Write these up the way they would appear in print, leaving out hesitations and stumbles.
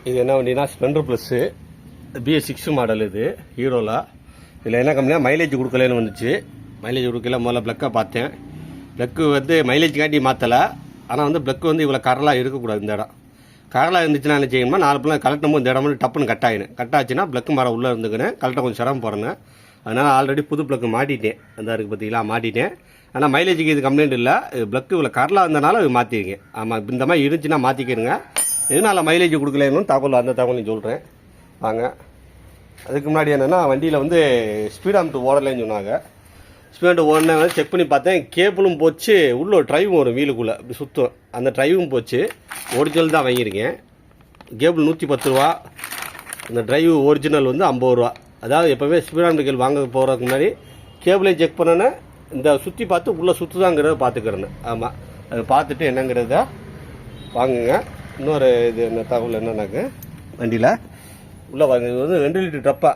இது என்ன வண்டினா Splendor plus BS6 model. இது ஹீரோவில். இதில் என்ன கம்மியாக மைலேஜ் கொடுக்கலன்னு வந்துச்சு. மைலேஜ் கொடுக்கல. முதல்ல ப்ளக்கை பார்த்தேன். ப்ளக்கு வந்து மைலேஜ்காண்டி மாற்றலை. ஆனால் வந்து ப்ளக்கு வந்து இவ்வளோ கரலாக இருக்கக்கூடாது. இந்த இடம் கரலாக இருந்துச்சுன்னா என்ன செய்யணும்னா 4 பிள்ளை கலட்டும் போது இந்த இடம் வந்து டப்புன்னு கட் ஆகிடும். கட் ஆச்சுன்னா ப்ளக்கு மரம் உள்ளே இருந்துக்குன்னு கலட்ட கொஞ்சம் சிரமம் போகிறேன்னு. அதனால் ஆல்ரெடி புது ப்ளக்கு மாட்டிட்டேன். அந்த இருக்குது பார்த்தீங்களா, மாட்டிட்டேன். ஆனால் மைலேஜுக்கு இது கம்ப்ளைண்ட் இல்லை. ப்ளக்கு இவ்வளோ கரலாக இருந்தனால இது மாற்றிருக்கேன். ஆமாம், இந்த மாதிரி இருந்துச்சுன்னா மாற்றிக்கிறங்க. எதனால் மைலேஜ் கொடுக்கலன்னு தகவல், அந்த தகவல் சொல்கிறேன் வாங்க. அதுக்கு முன்னாடி என்னென்னா வண்டியில் வந்து ஸ்பீடாமீட்டர் ஓடலைன்னு சொன்னாங்க. ஸ்பீடாமீட்டர் ஓடனே வந்து செக் பண்ணி பார்த்தேன். கேபிளும் போச்சு, உள்ள ட்ரைவும் வரும் வீலுக்குள்ளே இப்படி சுத்தம். அந்த ட்ரைவும் போச்சு. ஒரிஜினல் தான் வாங்கியிருக்கேன். கேபிள் 110 ரூபா. இந்த ட்ரைவ் ஒரிஜினல் வந்து 50 ரூபா. அதாவது எப்போவுமே ஸ்பீடாமீட்டர் கேபிள் வாங்க போகிறதுக்கு முன்னாடி கேபிளை செக் பண்ணேன்னா இந்த சுற்றி பார்த்து உள்ளே சுற்றுதாங்கிறத பார்த்துக்கிறேன்னு. ஆமாம், அது பார்த்துட்டு என்னங்கிறத வாங்குங்க. இன்னொரு இது என்ன தகவல் என்னன்னாக்க, வண்டியில் உள்ளே வாங்க, இது வந்து 2 லிட்டர் டப்பா.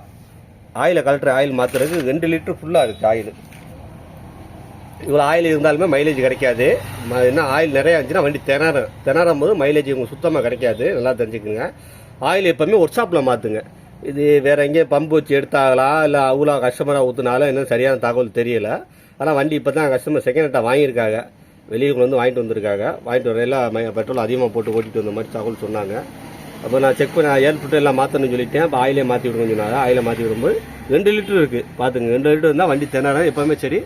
ஆயிலை கலட்டுற ஆயில் மாற்றுறதுக்கு 2 லிட்டர் ஃபுல்லாக இருக்குது ஆயில். இவ்வளோ ஆயில் இருந்தாலுமே மைலேஜ் கிடைக்காது. என்ன ஆயில் நிறையா இருந்துச்சுன்னா வண்டி திணறும் போது மைலேஜ் உங்களுக்கு சுத்தமாக கிடைக்காது. நல்லா தெரிஞ்சுக்குங்க. ஆயில் எப்போவுமே ஒர்க் ஷாப்பில் மாற்றுங்க. இது வேறு எங்கேயும் பம்பு வச்சு எடுத்தாங்களா இல்லை அவ்வளோ கஸ்டமராக ஊற்றுனாலும் இன்னும் சரியான தகவல் தெரியலை. ஆனால் வண்டி இப்போ தான் கஸ்டமர் செகண்ட் ஹேண்டாக வாங்கியிருக்காங்க. வெளியூரில் வந்து வாங்கிட்டு வந்திருக்காங்க. வாங்கிட்டு வரையில் பெட்ரோல் அதிகமாக போட்டு ஓட்டிகிட்டு வந்த மாதிரி தகவல் சொன்னாங்க. அப்போ நான் செக் பண்ண ஏர் ஃபில்டர் எல்லாம் மாற்றணும்னு சொல்லிட்டேன். இப்போ ஆயிலே மாற்றி விடுங்கன்னு சொன்னாங்க. ஆயிலை மாற்றி விடும்போது 2 லிட்டர் இருக்குது பார்த்துங்க. 2 லிட்டர் இருந்தால் வண்டி திணற. எப்போவுமே சரி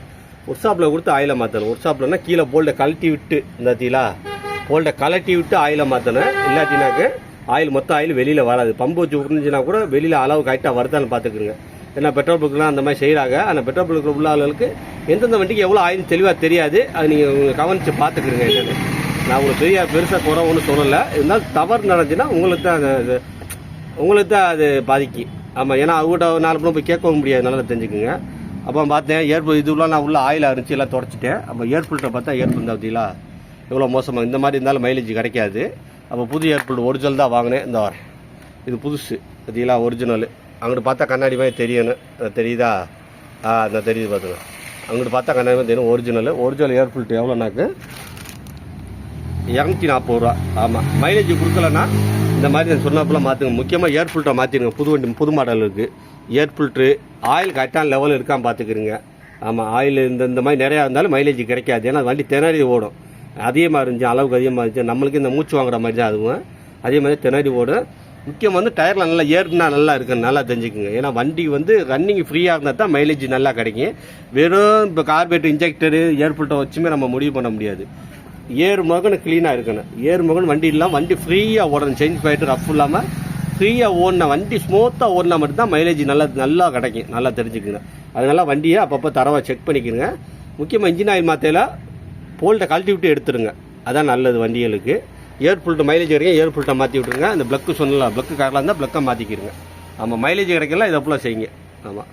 ஒர்க் ஷாப்பில் கொடுத்து ஆயிலை மாற்றணும். ஒர்க் ஷாப்லன்னா கீழே போல்டை கழட்டி விட்டு இருந்தாத்தீங்களா, போல்டை கழட்டி விட்டு ஆயிலை மாற்றணும். இல்லாட்டினாக்க ஆயில் மொத்த ஆயில் வெளியில் வராது. பம்பு வச்சு விட்டுருந்துச்சுன்னா கூட வெளியில் அளவு கரெக்டாக வருதான்னு பார்த்துக்குங்க. ஏன்னா பெட்ரோல் பல்க்குலாம் அந்த மாதிரி செய்கிறாங்க. ஆனால் பெட்ரோல் பல்க்கு உள்ள ஆளுகளுக்கு எந்தெந்த வண்டிக்கு எவ்வளோ ஆயில் தெளிவாக தெரியாது. அது நீங்கள் கவனித்து பார்த்துக்குறீங்க. என்னென்னு நான் உங்களுக்கு பெருசாக குறை ஒன்றும் சொல்லலை. இருந்தாலும் தவறு நடந்துச்சுன்னா உங்களுக்கு தான் அது பாதிக்கும். ஆமாம், ஏன்னா அவங்ககிட்ட 4 பேரும் போய் கேட்கவும் முடியாது. நல்லா தெரிஞ்சுக்குங்க. அப்போ பார்த்தேன் இதுலாம் நான் உள்ள ஆயில் இருந்துச்சு, எல்லாம் தொடச்சிட்டேன். அப்போ ஏர் ஃபில்டரை பார்த்தா ஏர் ஃபில்டர் பார்த்தீங்களா எவ்வளோ மோசமாக. இந்த மாதிரி இருந்தாலும் மைலேஜ் கிடைக்காது. அப்போ புது ஏர் ஃபில்டர் ஒரிஜினல் தான் வாங்கினேன். இந்த வரேன், இது புதுசு பார்த்தீங்களா, ஒரிஜினல். அங்கிட்டு பார்த்தா கண்ணாடி மாதிரி தெரியணும். தெரியுதா? அந்த தெரியுது பார்த்துங்க. அங்கிட்டு பார்த்தா கண்ணாடி மாதிரி தெரியும். ஒரிஜினல் ஏர் ஃபில்டர் எவ்வளோனாக்கு 240 ரூபா. ஆமாம், மைலேஜ் கொடுக்கலன்னா இந்த மாதிரி நான் சொன்னப்பெல்லாம் மாற்றுங்க. முக்கியமாக ஏர் ஃபில்டரை மாற்றிடுங்க. புது மாடல் இருக்குது. ஏர் ஃபில்ட்ரு ஆயில் கரெக்டான லெவலில் இருக்கான்னு பார்த்துக்கிறீங்க. ஆமாம், ஆயில் இந்த மாதிரி நிறையா இருந்தாலும் மைலேஜ் கிடைக்காது. ஏன்னா வண்டி திணறி ஓடும். அதிகமாக இருந்துச்சு, அளவுக்கு அதிகமாக இருந்துச்சு. நம்மளுக்கு இந்த மூச்சு வாங்குற மாதிரி தான் அதுவும். அதே மாதிரி திணறி ஓடும். முக்கியம் வந்து டயரில் நல்லா ஏறுனா நல்லா இருக்குன்னு நல்லா தெரிஞ்சுக்குங்க. ஏன்னா வண்டி வந்து ரன்னிங் ஃப்ரீயாக இருந்தால் தான் மைலேஜ் நல்லா கிடைக்கும். வெறும் இப்போ கார்பரேட்டர் இன்ஜெக்டரு ஏர் ஃபில்டர் வச்சுமே நம்ம முடிவு பண்ண முடியாது. ஏர் மகன் க்ளீனாக இருக்கணும். ஏர் மகன் வண்டி இல்லாமல் வண்டி ஃப்ரீயாக ஓடணும். சேஞ்ச் பண்ணிட்டு ரஃப் இல்லாமல் ஃப்ரீயாக ஓடின வண்டி ஸ்மூத்தாக ஓடினா மட்டும்தான் மைலேஜ் நல்லா கிடைக்கும். நல்லா தெரிஞ்சுக்குங்க. அதனால வண்டியை அப்பப்போ தரவாக செக் பண்ணிக்கிறங்க. முக்கியமாக இன்ஜின் ஆயில் மாற்றையில் போல்ட்டை கழட்டி விட்டு எடுத்துருங்க. அதான் நல்லது வண்டிகளுக்கு. ஏர் ஃபில்டர் மைலேஜ் கிடைக்கும். ஏர் ஃபில்டரை மாற்றி விட்டுருங்க. அந்த ப்ளக்கு சொன்னலாம், ப்ளக்கு காரில் இருந்தால் ப்ளக்கை மாற்றிக்கிடுங்க. ஆமாம், மைலேஜ் கிடைக்கலாம். இதை போல் செய்யுங்க. ஆமாம்.